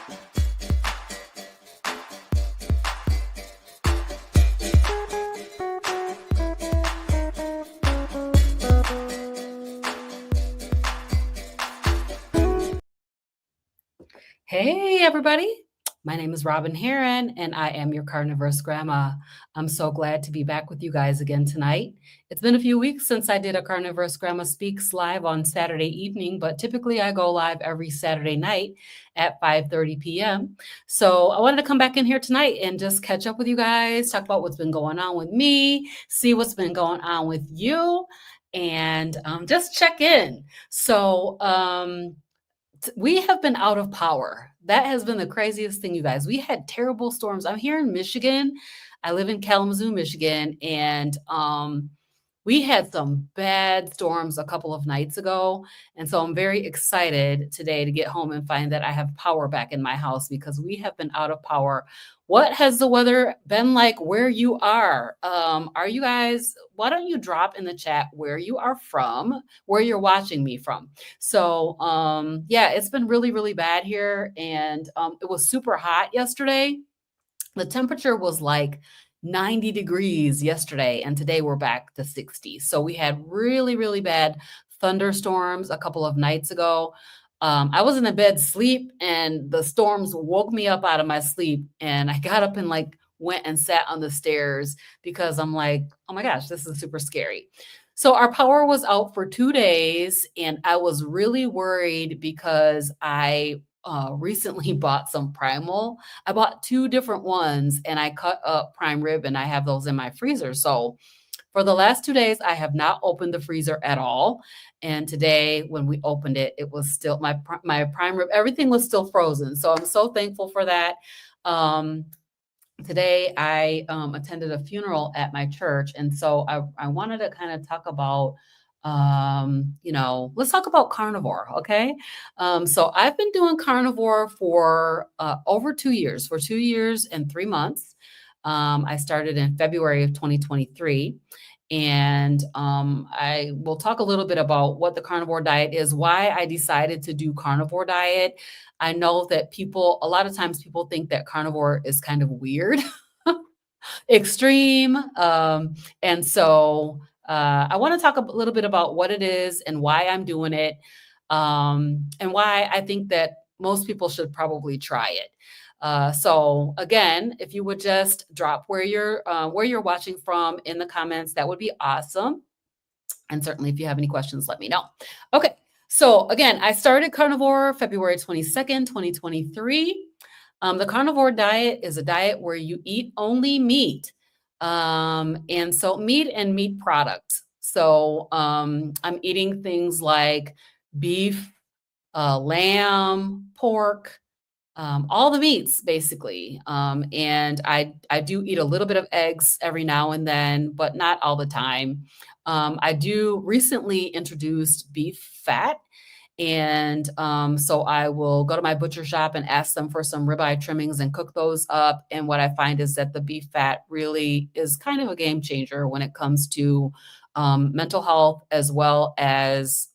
Hey, everybody. My name is Robin Heron, and I am your Carnivorous Grandma. I'm so glad to be back with you guys again tonight. It's been a few weeks since I did a Carnivorous Grandma Speaks live on Saturday evening, but typically I go live every Saturday night at 5:30 p.m. So I wanted to come back in here tonight and just catch up with you guys, talk about what's been going on with me, see what's been going on with you, and just check in. We have been out of power. That has been the craziest thing, you guys. We had terrible storms. I'm here in Michigan. I live in Kalamazoo, Michigan, and we had some bad storms a couple of nights ago. And so I'm very excited today to get home and find that I have power back in my house because we have been out of power. What has the weather been like where you are? Are you guys, why don't you drop in the chat where you are from, where you're watching me from? So, yeah, it's been really, really bad here. And it was super hot yesterday. The temperature was like 90 degrees yesterday, and today we're back to 60. So we had really, really bad thunderstorms a couple of nights ago. I was in the bed sleep, and the storms woke me up out of my sleep, and I got up and like went and sat on the stairs because I'm like, oh my gosh, this is super scary. So our power was out for 2 days, and I was really worried because I recently bought some Primal. I bought two different ones, and I cut up prime rib, and I have those in my freezer. So for the last 2 days, I have not opened the freezer at all. And today, when we opened it, it was still my prime rib. Everything was still frozen. So I'm so thankful for that. Today, I attended a funeral at my church, and so I wanted to kind of talk about let's talk about carnivore, okay? So I've been doing carnivore for over 2 years, for 2 years and 3 months. I started in February of 2023. And I will talk a little bit about what the carnivore diet is, why I decided to do carnivore diet. I know that a lot of times people think that carnivore is kind of weird, extreme. And so I want to talk a little bit about what it is and why I'm doing it, and why I think that most people should probably try it. So again, if you would just drop where you're watching from in the comments, that would be awesome. And certainly if you have any questions, let me know. Okay. So again, I started carnivore February 22nd, 2023. The carnivore diet is a diet where you eat only meat. And so meat and meat products. So I'm eating things like beef, lamb, pork, all the meats basically. And I do eat a little bit of eggs every now and then, but not all the time. I do recently introduced beef fat. And so I will go to my butcher shop and ask them for some ribeye trimmings and cook those up. And what I find is that the beef fat really is kind of a game changer when it comes to mental health as well as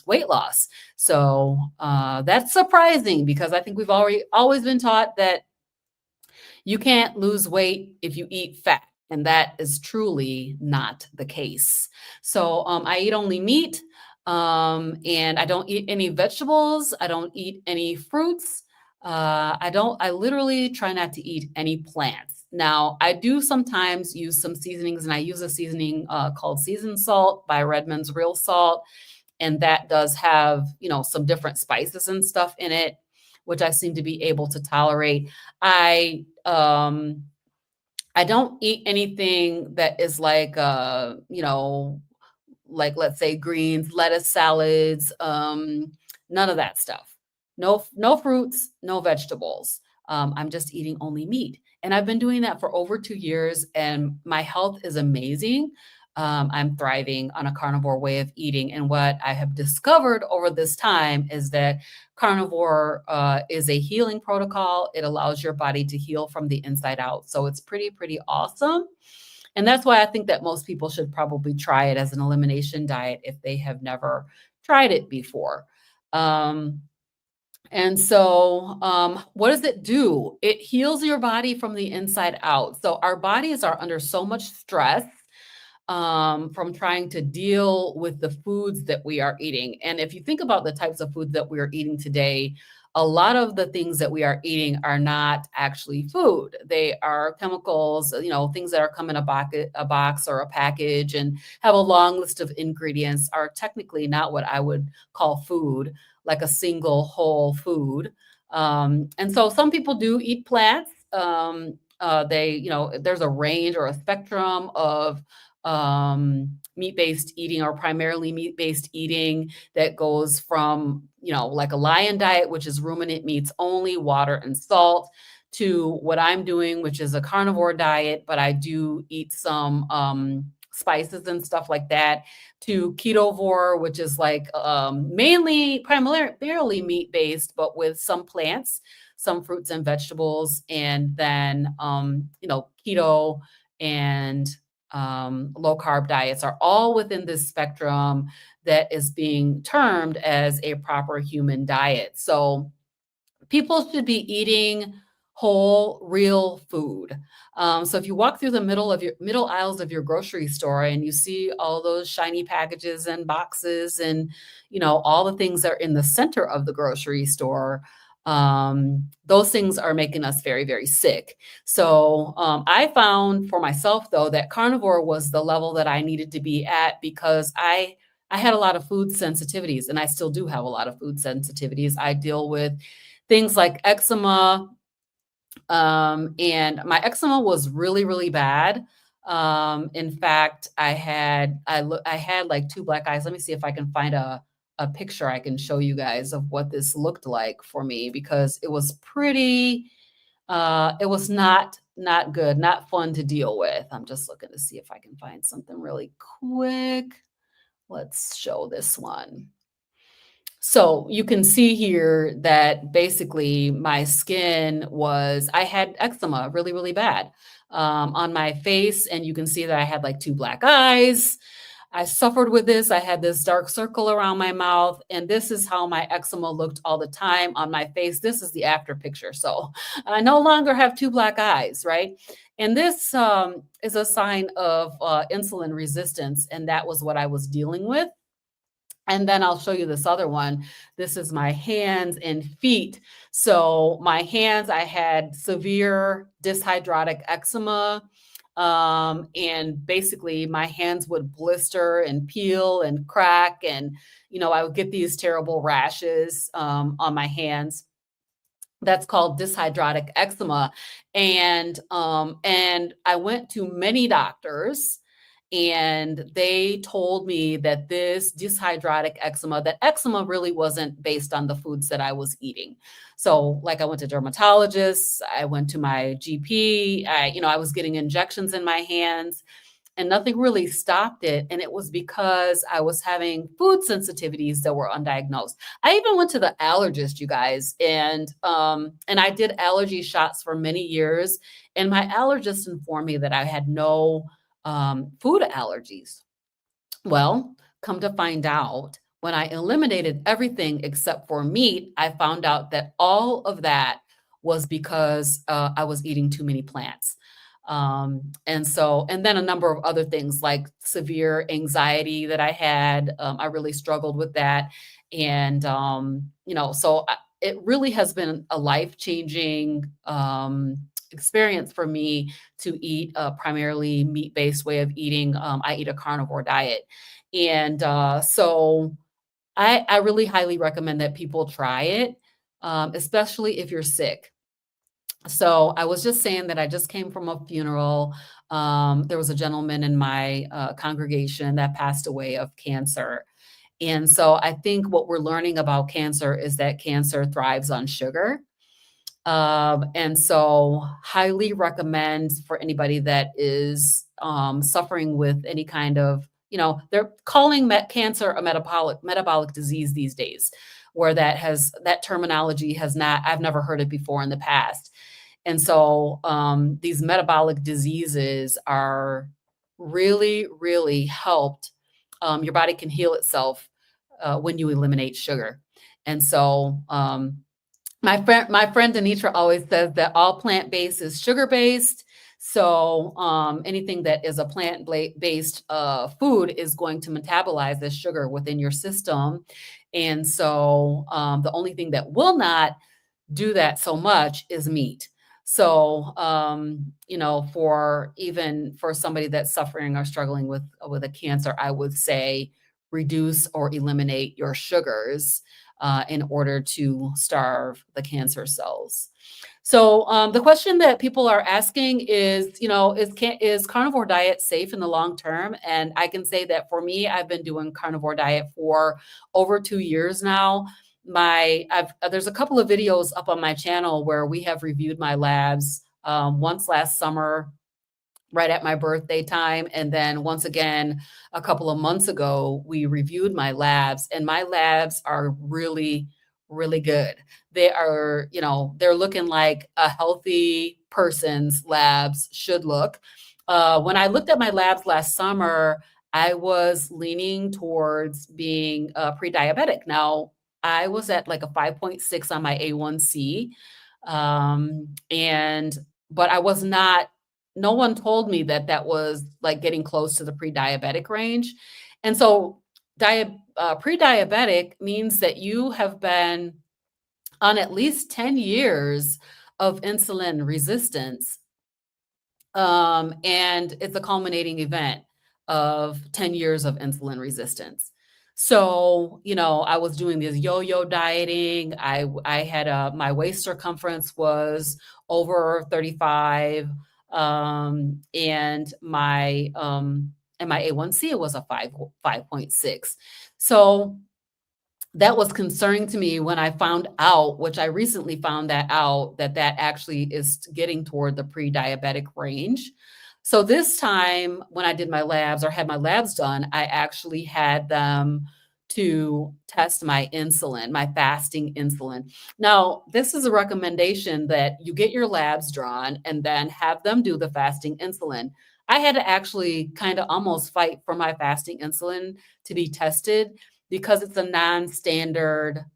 weight loss. So that's surprising because I think we've always been taught that you can't lose weight if you eat fat. And that is truly not the case. So I eat only meat. And I don't eat any vegetables. I don't eat any fruits. I literally try not to eat any plants. Now, I do sometimes use some seasonings, and I use a seasoning called seasoned salt by Redmond's Real Salt. And that does have, some different spices and stuff in it, which I seem to be able to tolerate. I don't eat anything that is like, like let's say greens, lettuce, salads, none of that stuff. No fruits, no vegetables. I'm just eating only meat. And I've been doing that for over 2 years, and my health is amazing. I'm thriving on a carnivore way of eating. And what I have discovered over this time is that carnivore is a healing protocol. It allows your body to heal from the inside out. So it's pretty, pretty awesome. And that's why I think that most people should probably try it as an elimination diet if they have never tried it before. And so, what does it do? It heals your body from the inside out. So our bodies are under so much stress from trying to deal with the foods that we are eating. And if you think about the types of foods that we are eating today, a lot of the things that we are eating are not actually food. They are chemicals, things that are come in a box or a package and have a long list of ingredients are technically not what I would call food, like a single whole food. And so some people do eat plants. There's a range or a spectrum of meat-based eating or primarily meat-based eating that goes from, like a lion diet, which is ruminant meats only, water and salt, to what I'm doing, which is a carnivore diet, but I do eat some spices and stuff like that, to ketovore, which is like primarily meat-based, but with some plants, some fruits and vegetables, and then keto and low carb diets are all within this spectrum that is being termed as a proper human diet. So people should be eating whole, real food. So if you walk through the middle aisles of your grocery store and you see all those shiny packages and boxes and all the things that are in the center of the grocery store, those things are making us very, very sick. So I found for myself though that carnivore was the level that I needed to be at because I had a lot of food sensitivities, and I still do have a lot of food sensitivities. I deal with things like eczema, and my eczema was really, really bad. In fact, I had like two black eyes. Let me see if I can find a picture I can show you guys of what this looked like for me because it was pretty. It was not good, not fun to deal with. I'm just looking to see if I can find something really quick. Let's show this one. So you can see here that basically my skin I had eczema really, really bad on my face. And you can see that I had like two black eyes. I suffered with this. I had this dark circle around my mouth. And this is how my eczema looked all the time on my face. This is the after picture. So I no longer have two black eyes, right? And this is a sign of insulin resistance. And that was what I was dealing with. And then I'll show you this other one. This is my hands and feet. So my hands, I had severe dyshydrotic eczema. And basically my hands would blister and peel and crack. And, I would get these terrible rashes on my hands. That's called dyshydrotic eczema. And I went to many doctors and they told me that this dyshydrotic eczema, that eczema really wasn't based on the foods that I was eating. So like I went to dermatologists, I went to my GP, I was getting injections in my hands and nothing really stopped it. And it was because I was having food sensitivities that were undiagnosed. I even went to the allergist, you guys, and I did allergy shots for many years. And my allergist informed me that I had no food allergies. Well, come to find out, when I eliminated everything except for meat, I found out that all of that was because I was eating too many plants. And then a number of other things like severe anxiety that I had. I really struggled with that. And, it really has been a life-changing experience for me to eat a primarily meat-based way of eating. I eat a carnivore diet. And so I really highly recommend that people try it, especially if you're sick. So I was just saying that I just came from a funeral. There was a gentleman in my congregation that passed away of cancer. And so I think what we're learning about cancer is that cancer thrives on sugar. And so highly recommend for anybody that is suffering with any kind of, they're calling cancer a metabolic disease these days, where that terminology I've never heard it before in the past. And so these metabolic diseases are really, really helped. Your body can heal itself when you eliminate sugar. And so My friend Denitra always says that all plant-based is sugar-based. So anything that is a plant-based food is going to metabolize this sugar within your system. And so the only thing that will not do that so much is meat. So, for even for somebody that's suffering or struggling with a cancer, I would say reduce or eliminate your sugars in order to starve the cancer cells. So, the question that people are asking is, is carnivore diet safe in the long term? And I can say that for me, I've been doing carnivore diet for over 2 years now. There's a couple of videos up on my channel where we have reviewed my labs once last summer, right at my birthday time. And then once again, a couple of months ago, we reviewed my labs, and my labs are really, really good. They are, they're looking like a healthy person's labs should look. When I looked at my labs last summer, I was leaning towards being pre-diabetic. Now, I was at like a 5.6 on my A1C. But I was not, no one told me that that was like getting close to the pre-diabetic range. And so pre-diabetic means that you have been on at least 10 years of insulin resistance. And it's a culminating event of 10 years of insulin resistance. So, I was doing this yo-yo dieting. I had my waist circumference was over 35, and my A1C was a 5.6. So that was concerning to me when I found out, which I recently found that out, that that actually is getting toward the pre-diabetic range. So this time when I did my labs or had my labs done, I actually had them to test my insulin, my fasting insulin. Now, this is a recommendation that you get your labs drawn and then have them do the fasting insulin. I had to actually kind of almost fight for my fasting insulin to be tested because it's a non-standard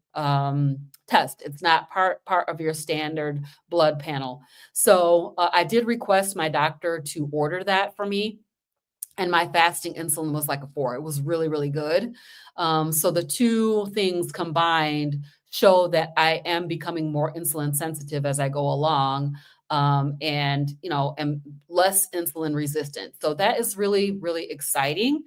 test. It's not part of your standard blood panel. So I did request my doctor to order that for me, and my fasting insulin was like a 4. It was really, really good. So the two things combined show that I am becoming more insulin sensitive as I go along, and am less insulin resistant. So that is really, really exciting.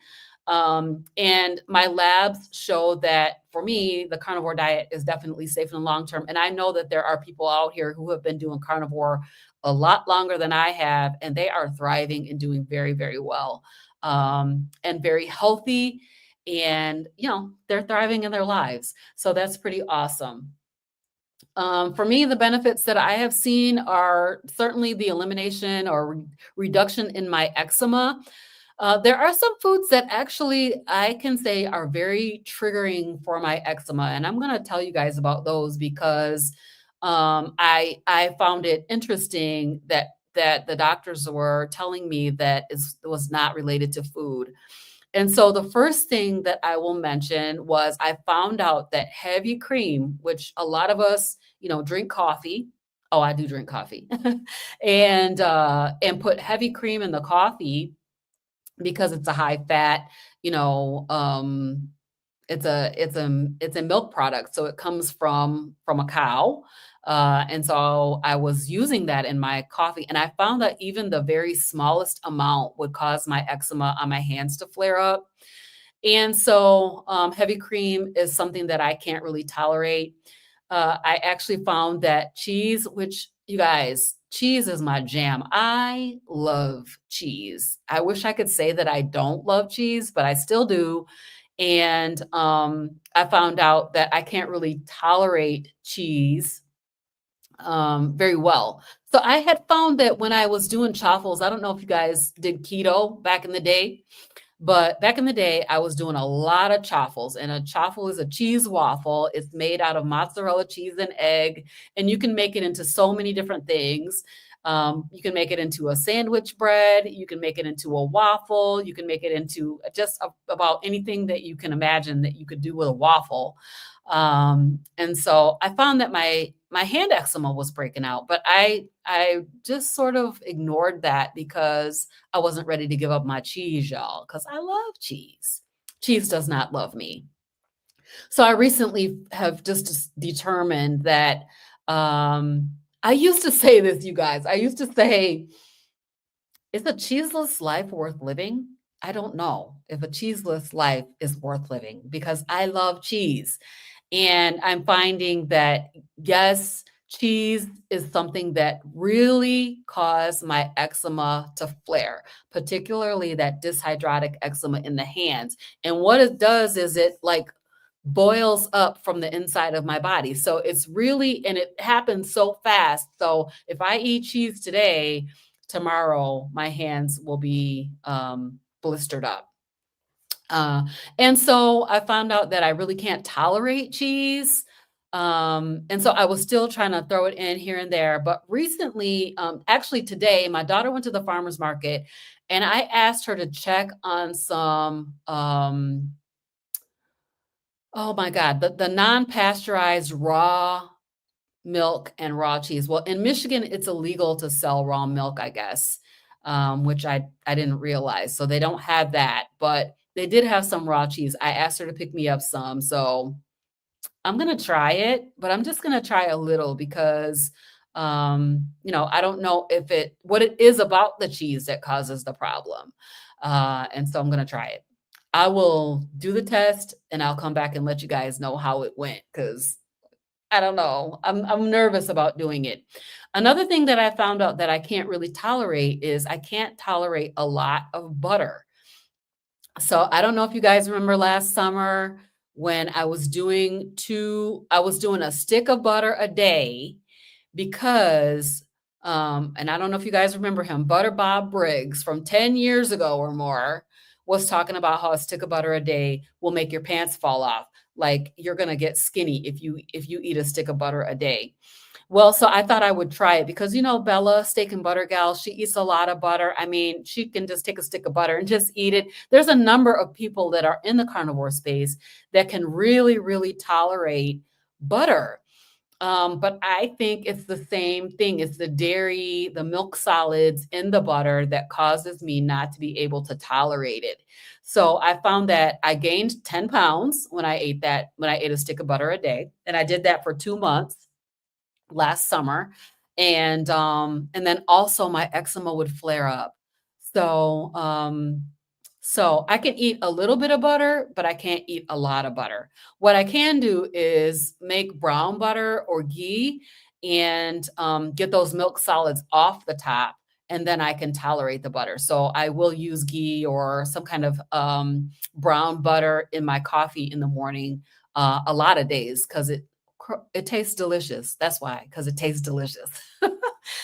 And my labs show that for me, the carnivore diet is definitely safe in the long term. And I know that there are people out here who have been doing carnivore a lot longer than I have, and they are thriving and doing very, very well, and very healthy. And, they're thriving in their lives. So that's pretty awesome. For me, the benefits that I have seen are certainly the elimination or reduction in my eczema. There are some foods that actually I can say are very triggering for my eczema, and I'm going to tell you guys about those because I found it interesting that the doctors were telling me that it was not related to food. And so the first thing that I will mention was I found out that heavy cream, which a lot of us, drink coffee. Oh, I do drink coffee. And put heavy cream in the coffee because it's a high fat, you know, it's a milk product, so it comes from a cow. And so I was using that in my coffee, and I found that even the very smallest amount would cause my eczema on my hands to flare up. And so heavy cream is something that I can't really tolerate. I actually found that cheese, which you guys, cheese is my jam. I love cheese. I wish I could say that I don't love cheese, but I still do. And I found out that I can't really tolerate cheese very well. So I had found that when I was doing chaffles, I don't know if you guys did keto back in the day, but back in the day, I was doing a lot of chaffles, and a chaffle is a cheese waffle. It's made out of mozzarella cheese and egg, and you can make it into so many different things. You can make it into a sandwich bread. You can make it into a waffle. You can make it into just about anything that you can imagine that you could do with a waffle. And so I found that my hand eczema was breaking out, but I just sort of ignored that because I wasn't ready to give up my cheese, y'all, because I love cheese. Cheese does not love me. So I recently have just determined that I used to say this, you guys. I used to say, is a cheeseless life worth living? I don't know if a cheeseless life is worth living because I love cheese. And I'm finding that, yes, cheese is something that really caused my eczema to flare, particularly that dyshydrotic eczema in the hands. And what it does is it like boils up from the inside of my body. So it's really, and it happens so fast. So if I eat cheese today, tomorrow my hands will be blistered up. Uh, and so I found out that I really can't tolerate cheese. And so I was still trying to throw it in here and there. But recently, actually today, my daughter went to the farmer's market and I asked her to check on some, oh my God, the non-pasteurized raw milk and raw cheese. Well, in Michigan, it's illegal to sell raw milk, I guess, which I didn't realize. So they don't have that, but they did have some raw cheese. I asked her to pick me up some, so I'm gonna try it, but I'm just gonna try a little because, I don't know if it what it is about the cheese that causes the problem, and so I'm gonna try it. I will do the test, and I'll come back and let you guys know how it went because I don't know. I'm nervous about doing it. Another thing that I found out that I can't really tolerate is I can't tolerate a lot of butter. So I don't know if you guys remember last summer when I was doing a stick of butter a day because and I don't know if you guys remember him, Butter Bob Briggs from 10 years ago or more was talking about how a stick of butter a day will make your pants fall off. Like you're gonna get skinny if you eat a stick of butter a day. Well, so I thought I would try it because, Bella, steak and butter gal, she eats a lot of butter. I mean, she can just take a stick of butter and just eat it. There's a number of people that are in the carnivore space that can really, really tolerate butter. But I think it's the same thing. It's the dairy, the milk solids in the butter that causes me not to be able to tolerate it. So I found that I gained 10 pounds when I ate a stick of butter a day. And I did that for 2 months last summer. And then also my eczema would flare up. So so I can eat a little bit of butter, but I can't eat a lot of butter. What I can do is make brown butter or ghee and get those milk solids off the top, and then I can tolerate the butter. So I will use ghee or some kind of brown butter in my coffee in the morning a lot of days because it tastes delicious. That's why, because it tastes delicious.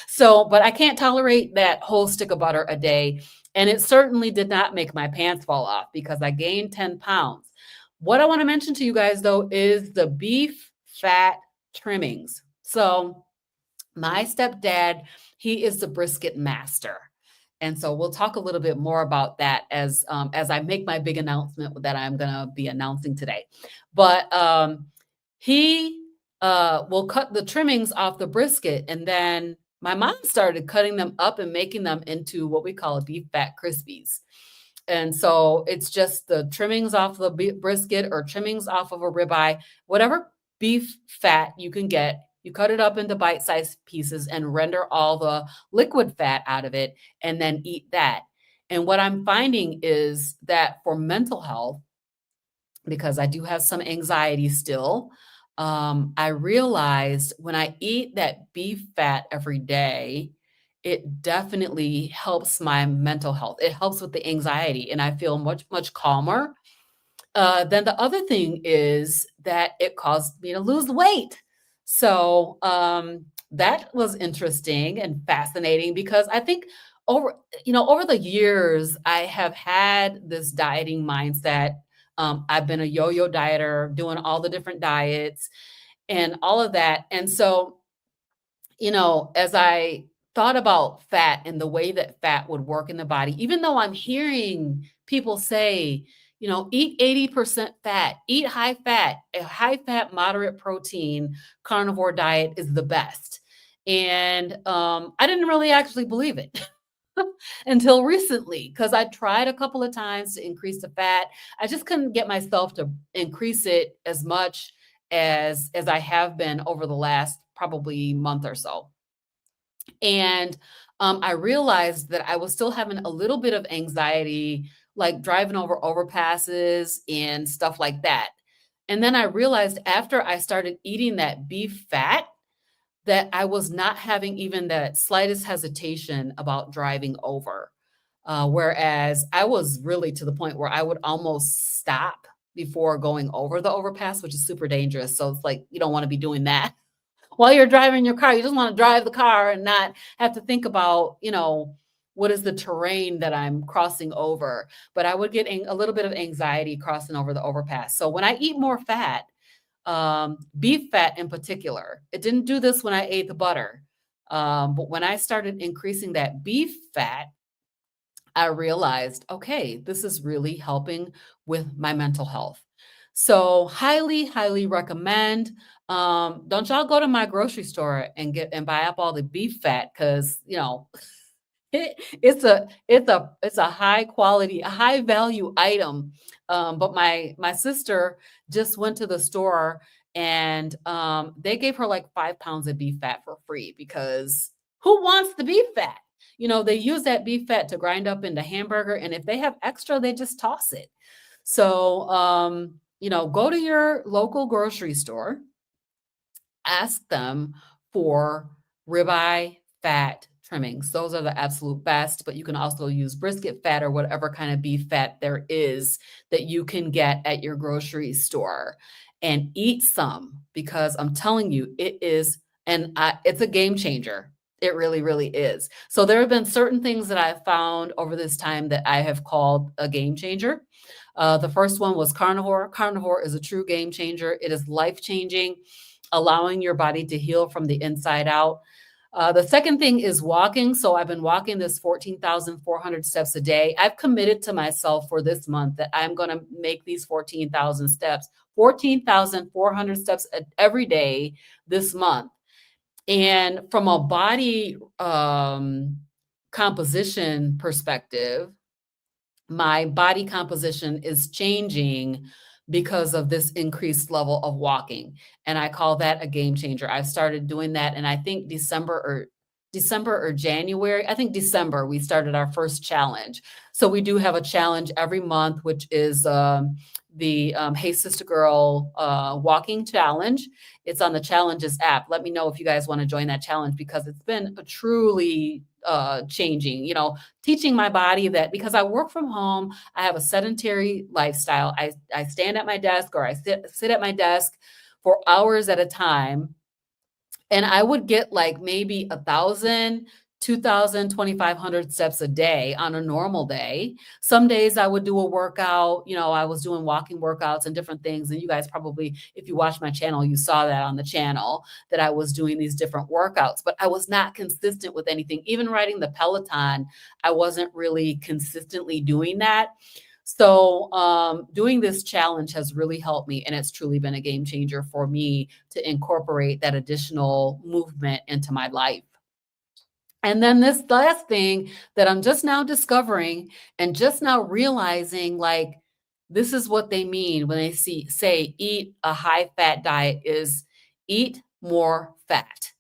So, but I can't tolerate that whole stick of butter a day. And it certainly did not make my pants fall off because I gained 10 pounds. What I want to mention to you guys, though, is the beef fat trimmings. So, my stepdad, he is the brisket master. And so we'll talk a little bit more about that as I make my big announcement that I'm going to be announcing today. But he will cut the trimmings off the brisket, and then my mom started cutting them up and making them into what we call beef fat crispies. And so it's just the trimmings off the brisket or trimmings off of a ribeye, whatever beef fat you can get. You cut it up into bite-sized pieces and render all the liquid fat out of it and then eat that. And what I'm finding is that for mental health, because I do have some anxiety still, I realized when I eat that beef fat every day, it definitely helps my mental health. It helps with the anxiety, and I feel much, much calmer. Then the other thing is that it caused me to lose weight. So that was interesting and fascinating because I think over, over the years, I have had this dieting mindset. I've been a yo-yo dieter, doing all the different diets and all of that. And so as I thought about fat and the way that fat would work in the body, even though I'm hearing people say, Eat 80% fat, eat high fat. A high fat, moderate protein carnivore diet is the best. And I didn't really actually believe it until recently because I tried a couple of times to increase the fat. I just couldn't get myself to increase it as much as I have been over the last probably month or so. And I realized that I was still having a little bit of anxiety, like driving over overpasses and stuff like that. And then I realized after I started eating that beef fat, that I was not having even the slightest hesitation about driving over. Whereas I was really to the point where I would almost stop before going over the overpass, which is super dangerous. So it's like you don't want to be doing that while you're driving your car. You just want to drive the car and not have to think about, what is the terrain that I'm crossing over. But I would get a little bit of anxiety crossing over the overpass. So when I eat more fat, beef fat in particular, it didn't do this when I ate the butter. But when I started increasing that beef fat, I realized, okay, this is really helping with my mental health. So highly, highly recommend. Don't y'all go to my grocery store and get and buy up all the beef fat because it's a high quality, a high value item. But my sister just went to the store and they gave her like 5 pounds of beef fat for free because who wants the beef fat? They use that beef fat to grind up into hamburger, and if they have extra, they just toss it. So go to your local grocery store, ask them for ribeye fat trimmings. Those are the absolute best, but you can also use brisket fat or whatever kind of beef fat there is that you can get at your grocery store and eat some because I'm telling you, it's a game changer. It really, really is. So there have been certain things that I've found over this time that I have called a game changer. The first one was carnivore. Carnivore is a true game changer. It is life changing, allowing your body to heal from the inside out. The second thing is walking. So I've been walking this 14,400 steps a day. I've committed to myself for this month that I'm going to make these 14,000 steps, 14,400 steps every day this month. And from a body composition perspective, my body composition is changing because of this increased level of walking. And I call that a game changer. I started doing that, and I think December or January, I think December, we started our first challenge. So we do have a challenge every month, which is the Hey Sister Girl walking challenge. It's on the Challenges app. Let me know if you guys want to join that challenge because it's been a truly changing, teaching my body that because I work from home, I have a sedentary lifestyle. I stand at my desk or I sit at my desk for hours at a time. And I would get like maybe 1,000, 2,000, 2,500 steps a day on a normal day. Some days I would do a workout, I was doing walking workouts and different things. And you guys probably, if you watch my channel, you saw that on the channel that I was doing these different workouts, but I was not consistent with anything. Even riding the Peloton, I wasn't really consistently doing that. So, doing this challenge has really helped me, and it's truly been a game changer for me to incorporate that additional movement into my life. And then this last thing that I'm just now discovering and just now realizing, like, this is what they mean when they say eat a high fat diet is eat more fat.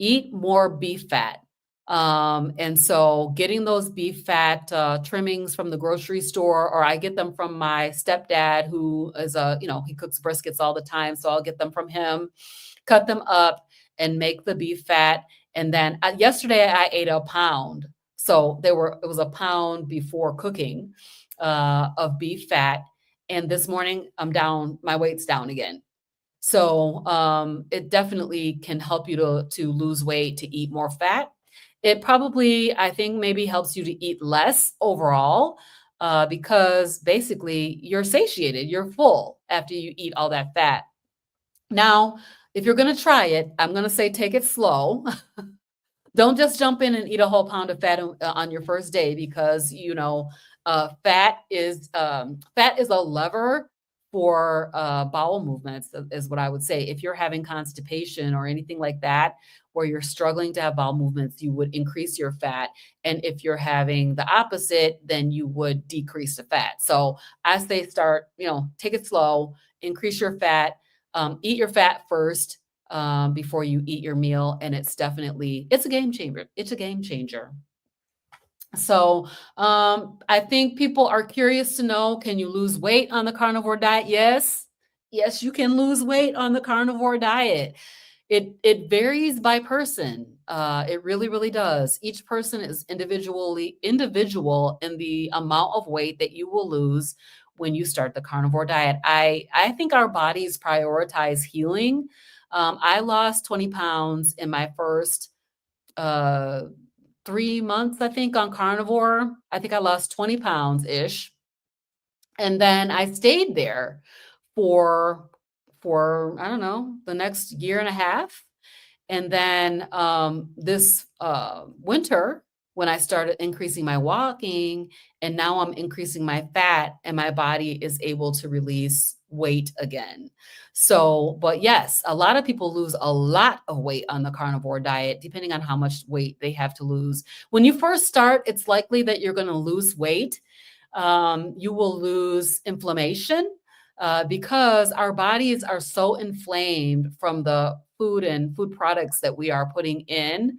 Eat more beef fat. And so getting those beef fat trimmings from the grocery store, or I get them from my stepdad, who is he cooks briskets all the time. So I'll get them from him, cut them up and make the beef fat. And then yesterday I ate a pound. So it was a pound before cooking of beef fat. And this morning my weight's down again. So, it definitely can help you to lose weight, to eat more fat. It probably, I think, maybe helps you to eat less overall, because basically you're satiated, you're full after you eat all that fat. Now, if you're gonna try it, I'm gonna say take it slow. Don't just jump in and eat a whole pound of fat on your first day because, Fat is a lever for bowel movements, is what I would say. If you're having constipation or anything like that, where you're struggling to have bowel movements, you would increase your fat. And if you're having the opposite, then you would decrease the fat. So I say start, take it slow, increase your fat, eat your fat first before you eat your meal. And it's a game changer. It's a game changer. So I think people are curious to know, can you lose weight on the carnivore diet? Yes. Yes, you can lose weight on the carnivore diet. It varies by person. It really, really does. Each person is individual in the amount of weight that you will lose when you start the carnivore diet. I think our bodies prioritize healing. I lost 20 pounds in my first uh 3 months, I think, on carnivore. I think I lost 20 pounds ish. And then I stayed there for I don't know, the next year and a half. And then this winter, when I started increasing my walking, and now I'm increasing my fat, and my body is able to release weight again. So, but yes, a lot of people lose a lot of weight on the carnivore diet, depending on how much weight they have to lose. When you first start, it's likely that you're going to lose weight. You will lose inflammation because our bodies are so inflamed from the food and food products that we are putting in.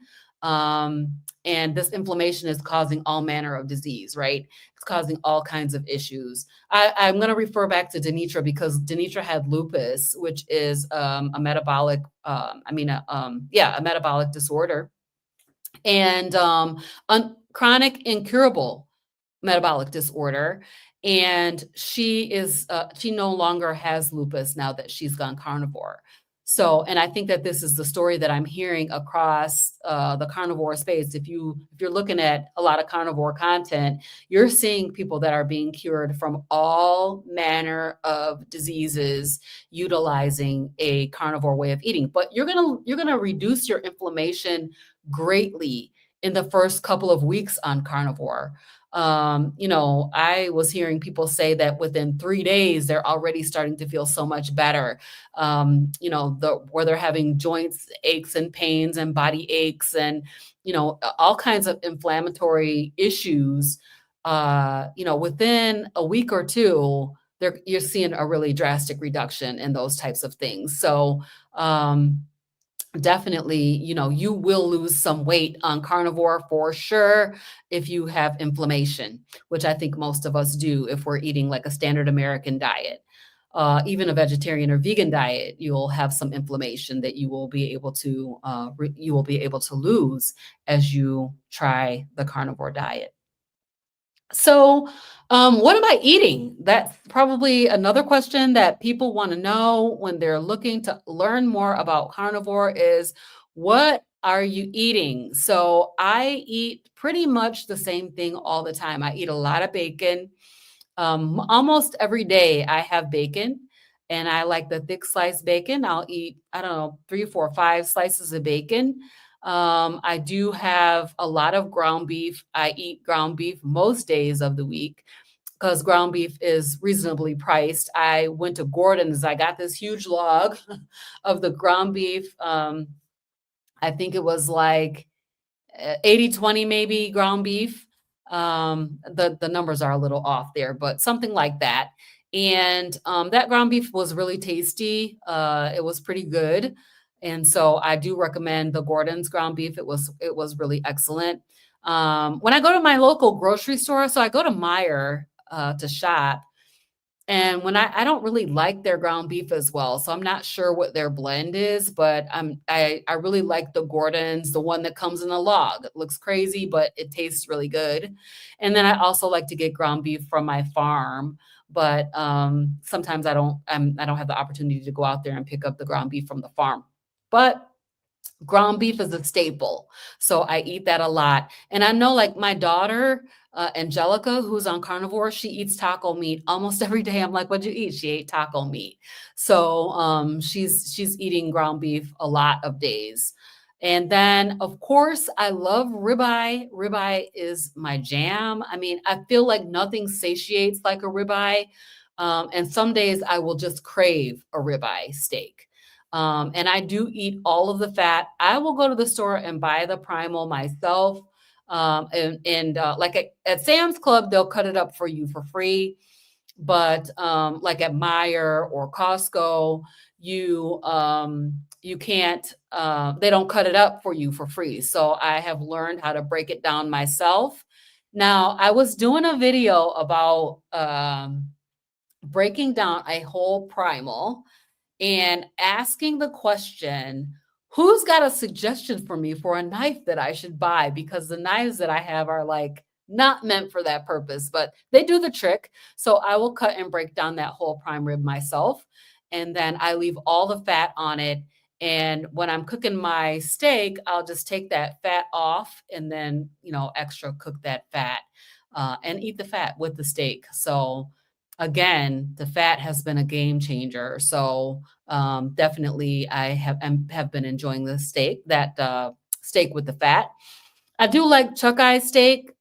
And this inflammation is causing all manner of disease, right? It's causing all kinds of issues. I'm going to refer back to Denitra because Denitra had lupus, which is a metabolic, a metabolic disorder, and chronic incurable metabolic disorder. And she no longer has lupus now that she's gone carnivore. So, and I think that this is the story that I'm hearing across the carnivore space. If you're looking at a lot of carnivore content, you're seeing people that are being cured from all manner of diseases utilizing a carnivore way of eating. But you're gonna reduce your inflammation greatly in the first couple of weeks on carnivore. I was hearing people say that within 3 days, they're already starting to feel so much better. Where they're having joints aches and pains and body aches and, all kinds of inflammatory issues. Within a week or two, you're seeing a really drastic reduction in those types of things. So, definitely, you will lose some weight on carnivore for sure if you have inflammation, which I think most of us do if we're eating like a standard American diet. Even a vegetarian or vegan diet, you'll have some inflammation that you will be able to lose as you try the carnivore diet. So, what am I eating? That's probably another question that people want to know when they're looking to learn more about carnivore is, what are you eating? So, I eat pretty much the same thing all the time. I eat a lot of bacon. Almost every day I have bacon, and I like the thick sliced bacon. I'll eat, I don't know, 3, 4, 5 slices of bacon. I do have a lot of ground beef. I eat ground beef most days of the week because ground beef is reasonably priced. I went to Gordon's. I got this huge log of the ground beef. I think it was like 80-20 maybe ground beef. The numbers are a little off there, but something like that. And that ground beef was really tasty. It was pretty good. And so I do recommend the Gordon's ground beef. It was really excellent. When I go to my local grocery store, so I go to Meijer to shop, and when I don't really like their ground beef as well, so I'm not sure what their blend is, but I really like the Gordon's, the one that comes in a log. It looks crazy, but it tastes really good. And then I also like to get ground beef from my farm, but sometimes I don't have the opportunity to go out there and pick up the ground beef from the farm. But ground beef is a staple. So I eat that a lot. And I know, like, my daughter, Angelica, who's on carnivore, she eats taco meat almost every day. I'm like, what'd you eat? She ate taco meat. So she's eating ground beef a lot of days. And then, of course, I love ribeye. Ribeye is my jam. I mean, I feel like nothing satiates like a ribeye. And some days I will just crave a ribeye steak. And I do eat all of the fat. I will go to the store and buy the primal myself. And like at Sam's Club, they'll cut it up for you for free. But like at Meyer or Costco, you can't they don't cut it up for you for free. So I have learned how to break it down myself. Now, I was doing a video about breaking down a whole primal and asking the question, who's got a suggestion for me for a knife that I should buy? Because the knives that I have are like not meant for that purpose, but they do the trick. So I will cut and break down that whole prime rib myself. And then I leave all the fat on it. And when I'm cooking my steak, I'll just take that fat off and then, extra cook that fat and eat the fat with the steak. So again, the fat has been a game changer. So definitely, I have been enjoying the steak with the fat. I do like chuck eye steak.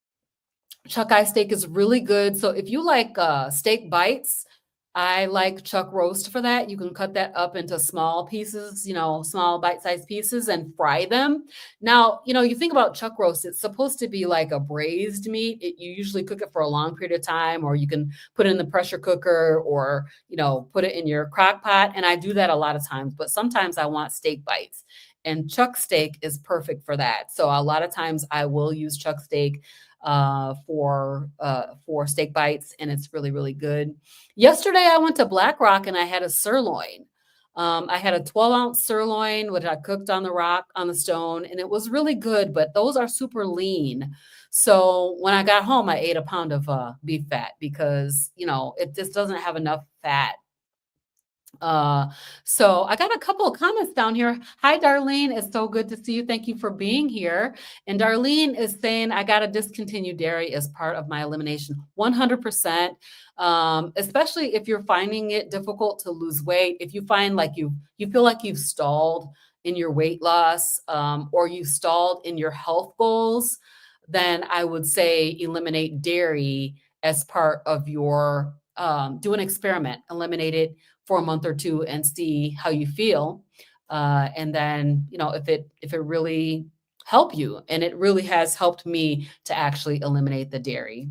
Chuck eye steak is really good. So if you like steak bites, I like chuck roast for that. You can cut that up into small pieces, small bite-sized pieces and fry them. Now, you think about chuck roast, it's supposed to be like a braised meat. You usually cook it for a long period of time, or you can put it in the pressure cooker or, put it in your crock pot. And I do that a lot of times, but sometimes I want steak bites. And chuck steak is perfect for that. So a lot of times I will use chuck steak for steak bites, and it's really, really good. Yesterday, I went to Black Rock and I had a sirloin. I had a 12-ounce sirloin, which I cooked on the stone, and it was really good, but those are super lean. So when I got home, I ate a pound of beef fat because, it just doesn't have enough fat. Uh, so I got a couple of comments down here. Hi, Darlene. It's so good to see you. Thank you for being here. And Darlene is saying, I got to discontinue dairy as part of my elimination. 100%. Especially if you're finding it difficult to lose weight. If you find like you feel like you've stalled in your weight loss, or you stalled in your health goals, then I would say eliminate dairy as part of your, do an experiment, eliminate it for a month or two and see how you feel. And then, if it really help you, and it really has helped me to actually eliminate the dairy.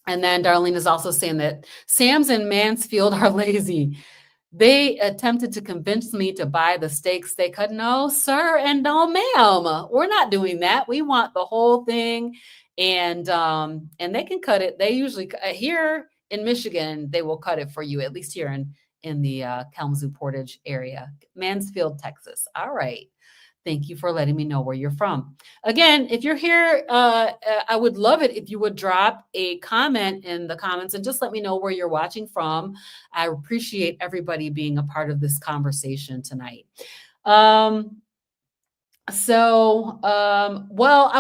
And then Darlene is also saying that Sam's and Mansfield are lazy. They attempted to convince me to buy the steaks they cut. No, sir, and no, ma'am. We're not doing that. We want the whole thing, and they can cut it. They usually here in Michigan, they will cut it for you. At least here in the Kalamazoo Portage area, Mansfield, Texas. All right. Thank you for letting me know where you're from. Again, if you're here, I would love it if you would drop a comment in the comments and just let me know where you're watching from. I appreciate everybody being a part of this conversation tonight. Well, I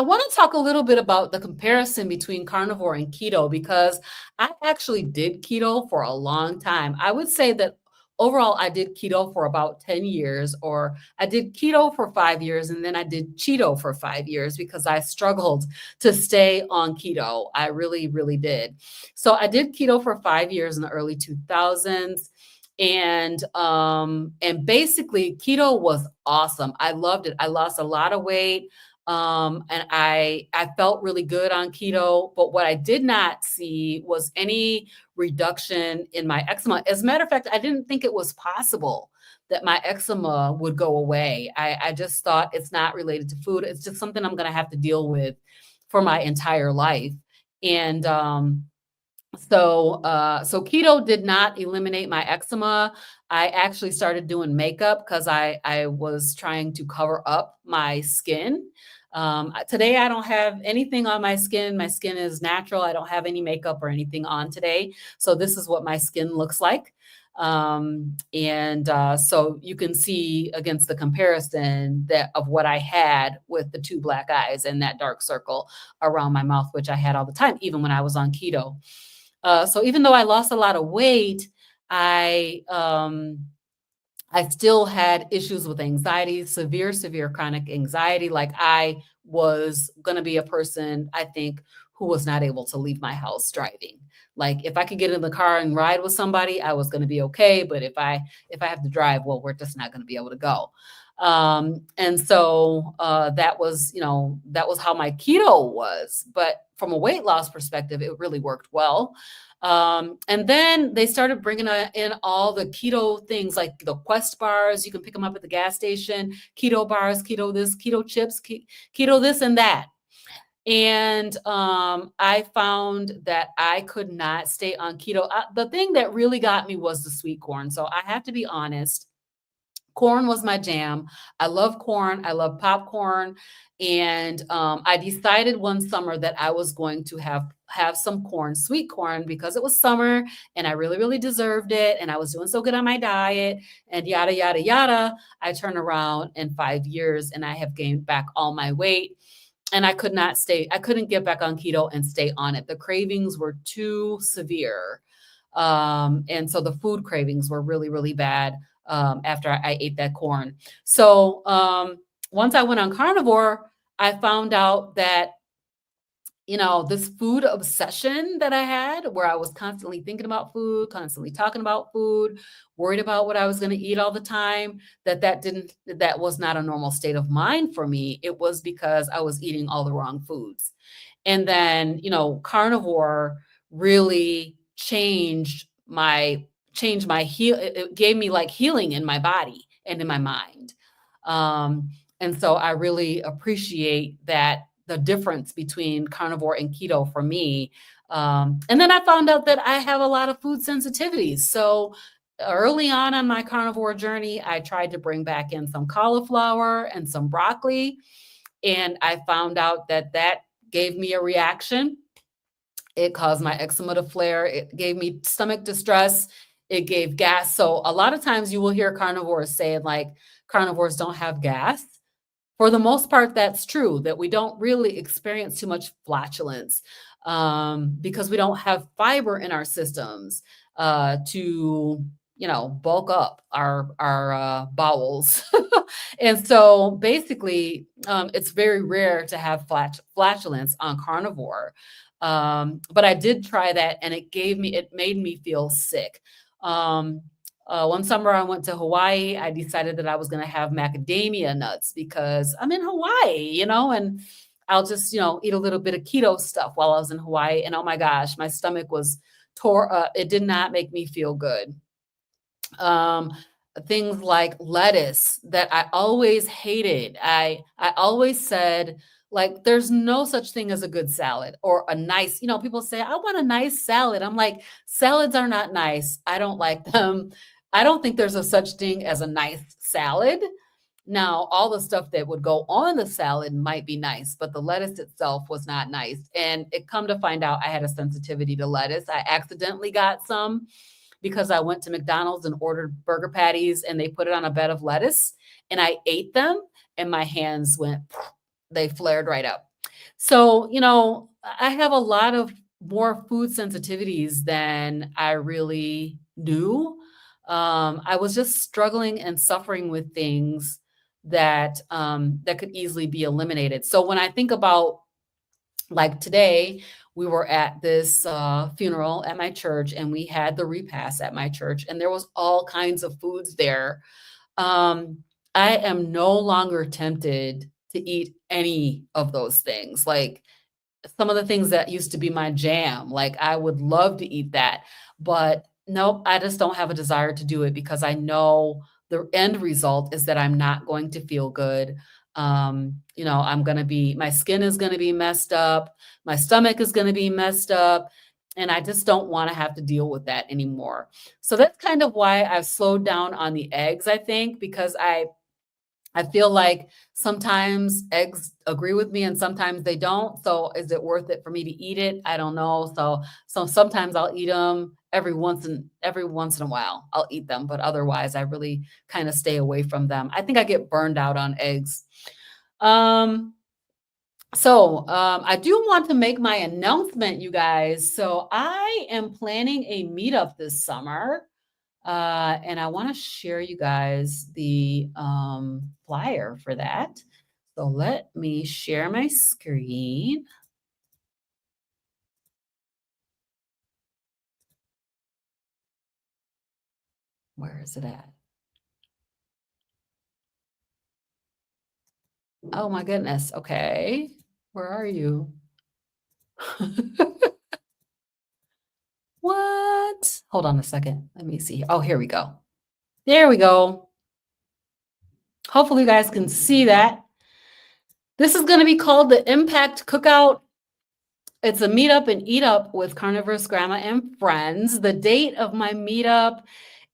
want to talk a little bit about the comparison between carnivore and keto, because I actually did keto for a long time. I would say that overall, I did keto for about 10 years, or I did keto for 5 years, and then I did Cheeto for 5 years because I struggled to stay on keto. I really, really did. So I did keto for 5 years in the early 2000s. And basically keto was awesome. I loved it. I lost a lot of weight. And I felt really good on keto, but what I did not see was any reduction in my eczema. As a matter of fact, I didn't think it was possible that my eczema would go away. I just thought it's not related to food. It's just something I'm going to have to deal with for my entire life. And so keto did not eliminate my eczema. I actually started doing makeup because I was trying to cover up my skin. Today, I don't have anything on my skin. My skin is natural. I don't have any makeup or anything on today. So this is what my skin looks like. So you can see against the comparison of what I had with the two black eyes and that dark circle around my mouth, which I had all the time, even when I was on keto. So even though I lost a lot of weight, I I still had issues with anxiety, severe, severe chronic anxiety. Like I was going to be a person, I think, who was not able to leave my house driving. Like if I could get in the car and ride with somebody, I was going to be okay. But if I have to drive, well, we're just not going to be able to go. And so that was, that was how my keto was. But from a weight loss perspective, it really worked well. And then they started bringing in all the keto things like the Quest bars. You can pick them up at the gas station, keto bars, keto this, keto chips, keto this and that. And I found that I could not stay on keto. The thing that really got me was the sweet corn. So I have to be honest. Corn was my jam. I love corn. I love popcorn. And I decided one summer that I was going to have some corn, sweet corn, because it was summer and I really, really deserved it. And I was doing so good on my diet and yada, yada, yada. I turned around in 5 years and I have gained back all my weight. And I could not stay, I couldn't get back on keto and stay on it. The cravings were too severe. And so the food cravings were really, really bad after I ate that corn. So once I went on carnivore, I found out that, this food obsession that I had, where I was constantly thinking about food, constantly talking about food, worried about what I was going to eat all the time, that was not a normal state of mind for me. It was because I was eating all the wrong foods. And then, carnivore really changed my it gave me like healing in my body and in my mind. Um, and so I really appreciate that the difference between carnivore and keto for me. And then I found out that I have a lot of food sensitivities. So early on my carnivore journey, I tried to bring back in some cauliflower and some broccoli. And I found out that gave me a reaction. It caused my eczema to flare. It gave me stomach distress. It gave gas. So a lot of times you will hear carnivores saying like carnivores don't have gas. For the most part, that's true, that we don't really experience too much flatulence because we don't have fiber in our systems to, bulk up our bowels. And so basically, it's very rare to have flatulence on carnivore. But I did try that and it made me feel sick. One summer I went to Hawaii. I decided that I was going to have macadamia nuts because I'm in Hawaii, and I'll just, eat a little bit of keto stuff while I was in Hawaii. And oh my gosh, my stomach was tore up. It did not make me feel good. Um, Things like lettuce that I always hated. I always said, like, there's no such thing as a good salad or a nice, people say, I want a nice salad. I'm like, salads are not nice. I don't like them. I don't think there's a such thing as a nice salad. Now, all the stuff that would go on the salad might be nice, but the lettuce itself was not nice. And it come to find out I had a sensitivity to lettuce. I accidentally got some because I went to McDonald's and ordered burger patties and they put it on a bed of lettuce and I ate them and my hands they flared right up. So, I have a lot of more food sensitivities than I really knew. I was just struggling and suffering with things that could easily be eliminated. So when I think about like today, we were at this funeral at my church and we had the repast at my church and there was all kinds of foods there. I am no longer tempted to eat any of those things. Like some of the things that used to be my jam, like I would love to eat that, but nope, I just don't have a desire to do it because I know the end result is that I'm not going to feel good. My skin is going to be messed up. My stomach is going to be messed up. And I just don't want to have to deal with that anymore. So that's kind of why I've slowed down on the eggs, I think, because I feel like sometimes eggs agree with me and sometimes they don't. So is it worth it for me to eat it? I don't know. So sometimes I'll eat them every once in a while. I'll eat them, but otherwise I really kind of stay away from them. I think I get burned out on eggs. I do want to make my announcement, you guys. So I am planning a meetup this summer. And I want to share you guys the flyer for that. So let me share my screen. Where is it at? Oh my goodness. Okay. Where are you? What? Hold on a second. Let me see. Oh, here we go. There we go. Hopefully you guys can see that. This is going to be called the Impact Cookout. It's a meetup and eat up with CarnivorousGrama and friends. The date of my meetup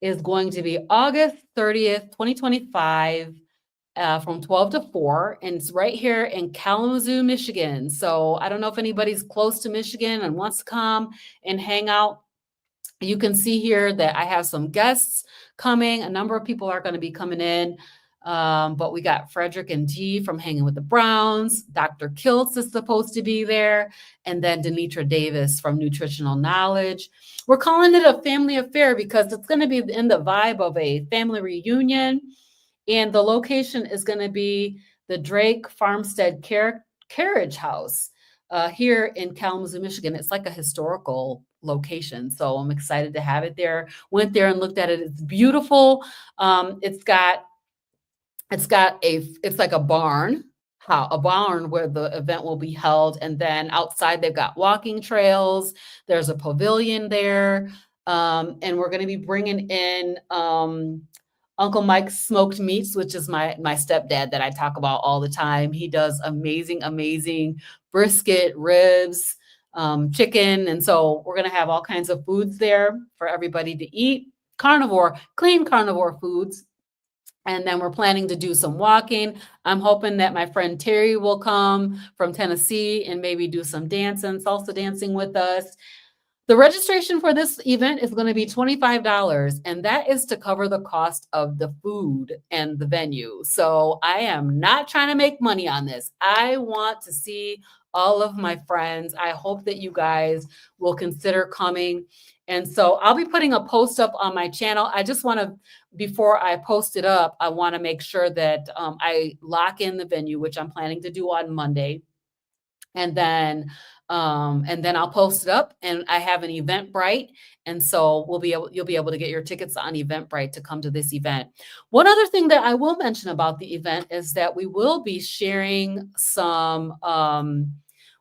is going to be August 30th, 2025. From 12 to 4, and it's right here in Kalamazoo, Michigan. So I don't know if anybody's close to Michigan and wants to come and hang out. You can see here that I have some guests coming. A number of people are going to be coming in. But we got Frederick and G from Hanging with the Browns. Dr. Kiltz is supposed to be there. And then Denitra Davis from Nutritional Knowledge. We're calling it a family affair because it's going to be in the vibe of a family reunion. And the location is going to be the Drake Farmstead Carriage House here in Kalamazoo, Michigan. It's like a historical location. So I'm excited to have it there. Went there and looked at it. It's beautiful. It's like a barn. A barn where the event will be held. And then outside they've got walking trails. There's a pavilion there. And we're going to be bringing in Uncle Mike's Smoked Meats, which is my stepdad that I talk about all the time. He does amazing brisket, ribs, chicken. And so we're going to have all kinds of foods there for everybody to eat. Clean carnivore foods. And then we're planning to do some walking. I'm hoping that my friend Terry will come from Tennessee and maybe do some salsa dancing with us. The registration for this event is going to be $25, and that is to cover the cost of the food and the venue. So I am not trying to make money on this. I want to see all of my friends. I hope that you guys will consider coming. And so I'll be putting a post up on my channel. I just want to, before I post it up, I want to make sure that I lock in the venue, which I'm planning to do on Monday. And then I'll post it up, and I have an Eventbrite. And so you'll be able to get your tickets on Eventbrite to come to this event. One other thing that I will mention about the event is that we will be sharing some of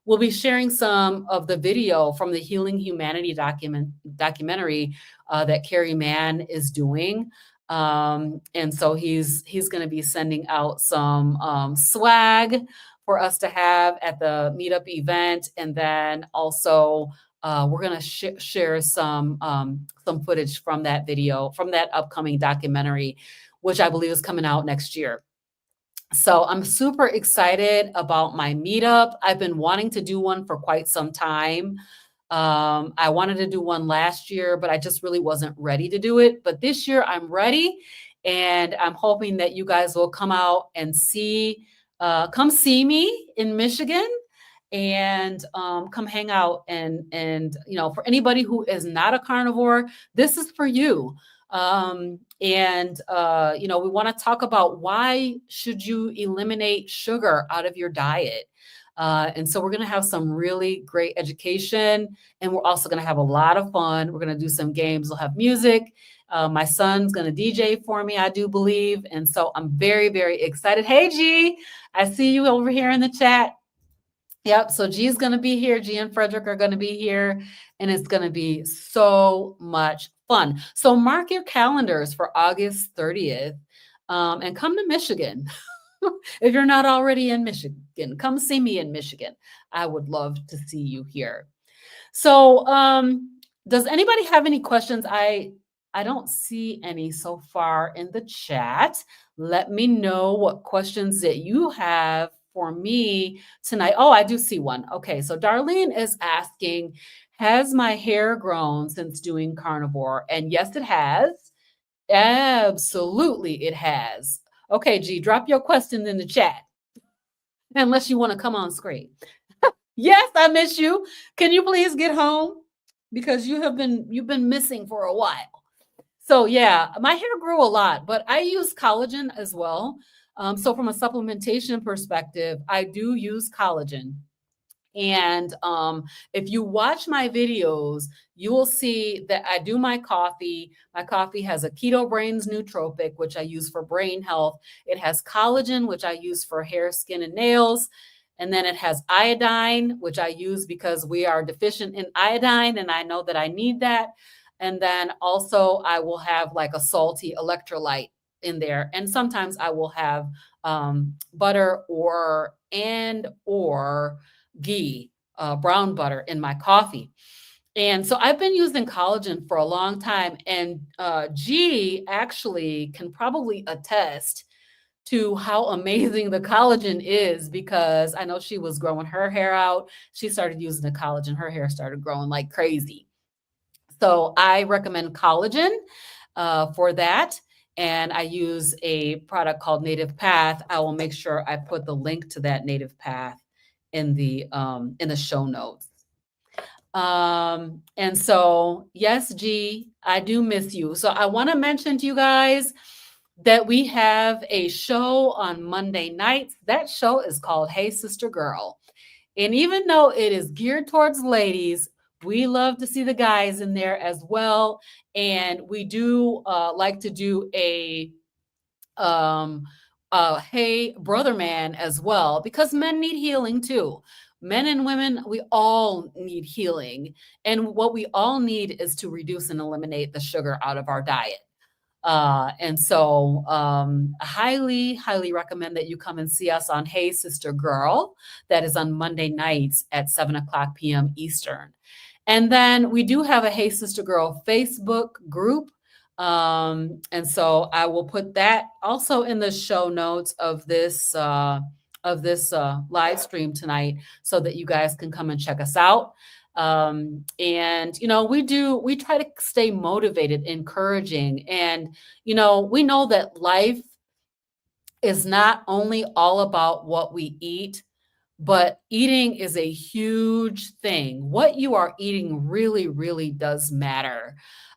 the video from the Healing Humanity documentary that Carrie Mann is doing. And so he's going to be sending out some swag for us to have at the meetup event. And then also we're going to share some footage from that video, from that upcoming documentary, which I believe is coming out next year. So I'm super excited about my meetup. I've been wanting to do one for quite some time. I wanted to do one last year, but I just really wasn't ready to do it. But this year I'm ready, and I'm hoping that you guys will come out and come see me in Michigan, and come hang out. And for anybody who is not a carnivore, this is for you. We want to talk about why should you eliminate sugar out of your diet. And so we're going to have some really great education, and we're also going to have a lot of fun. We're going to do some games. We'll have music. My son's going to DJ for me, I do believe. And so I'm very, very excited. Hey, G, I see you over here in the chat. Yep. So G's going to be here. G and Frederick are going to be here, and it's going to be so much fun. So mark your calendars for August 30th and come to Michigan. If you're not already in Michigan, come see me in Michigan. I would love to see you here. So does anybody have any questions? I don't see any so far in the chat. Let me know what questions that you have for me tonight. Oh, I do see one. Okay, so Darlene is asking, has my hair grown since doing carnivore? And yes, it has. Absolutely, it has. Okay, G, drop your questions in the chat, unless you want to come on screen. Yes, I miss you. Can you please get home? Because you've been missing for a while. So yeah, my hair grew a lot, but I use collagen as well. So from a supplementation perspective, I do use collagen. And if you watch my videos, you will see that I do my coffee. My coffee has a keto brains nootropic, which I use for brain health. It has collagen, which I use for hair, skin, and nails. And then it has iodine, which I use because we are deficient in iodine, and I know that I need that. And then also, I will have like a salty electrolyte in there. And sometimes I will have butter or ghee, brown butter in my coffee. And so I've been using collagen for a long time. And G actually can probably attest to how amazing the collagen is because I know she was growing her hair out. She started using the collagen, her hair started growing like crazy. So I recommend collagen for that. And I use a product called Native Path. I will make sure I put the link to that Native Path in the show notes. And so yes, G, I do miss you. So I want to mention to you guys that we have a show on Monday nights. That show is called Hey Sister Girl. And even though it is geared towards ladies, we love to see the guys in there as well. And we do like to do um, hey, brother man as well, because men need healing too. Men and women, we all need healing. And what we all need is to reduce and eliminate the sugar out of our diet. And so highly, highly recommend that you come and see us on Hey Sister Girl. That is on Monday nights at 7 o'clock p.m. Eastern. And then we do have a Hey Sister Girl Facebook group. And so I will put that also in the show notes of this live stream tonight so that you guys can come and check us out. And we try to stay motivated, encouraging, and we know that life is not only all about what we eat, but eating is a huge thing. What you are eating really, really does matter.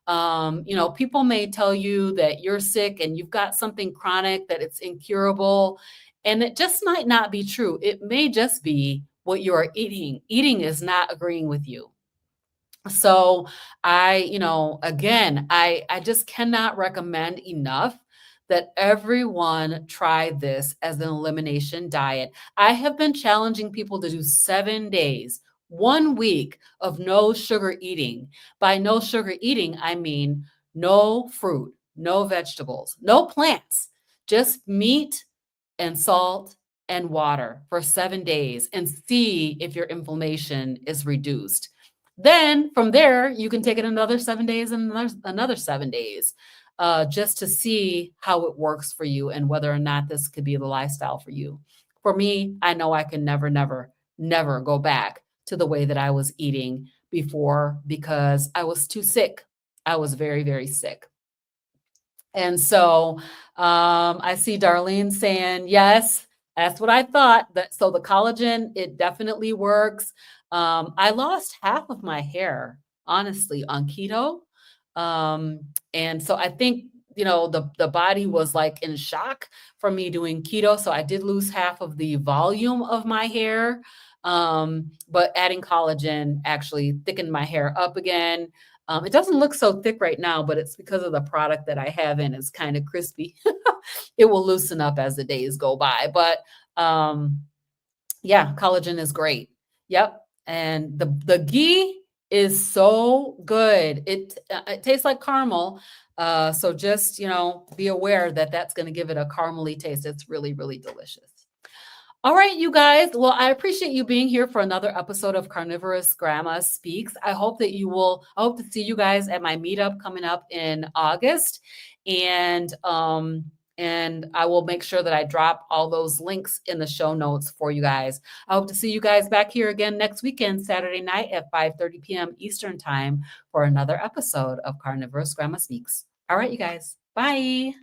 People may tell you that you're sick and you've got something chronic, that it's incurable, and it just might not be true. It may just be what you are eating. Eating is not agreeing with you. So again, I just cannot recommend enough that everyone try this as an elimination diet. I have been challenging people to do 7 days, 1 week of no sugar eating. By no sugar eating, I mean no fruit, no vegetables, no plants, just meat and salt and water for 7 days and see if your inflammation is reduced. Then from there, you can take it another 7 days and another 7 days just to see how it works for you and whether or not this could be the lifestyle for you. For me, I know I can never, never, never go back to the way that I was eating before because I was too sick. I was very, very sick. And so I see Darlene saying, yes, that's what I thought. So the collagen, it definitely works. I lost half of my hair, honestly, on keto. And so I think, the body was like in shock from me doing keto. So I did lose half of the volume of my hair. But adding collagen actually thickened my hair up again. It doesn't look so thick right now, but it's because of the product that I have in. It's kind of crispy. It will loosen up as the days go by. But yeah, collagen is great. Yep. And the ghee is so good. It tastes like caramel. So just, be aware that that's going to give it a caramely taste. It's really, really delicious. All right, you guys. Well, I appreciate you being here for another episode of CarnivorousGrama Speaks. I hope to see you guys at my meetup coming up in August. And I will make sure that I drop all those links in the show notes for you guys. I hope to see you guys back here again next weekend, Saturday night at 5:30 p.m. Eastern time for another episode of CarnivorousGrama Speaks. All right, you guys. Bye.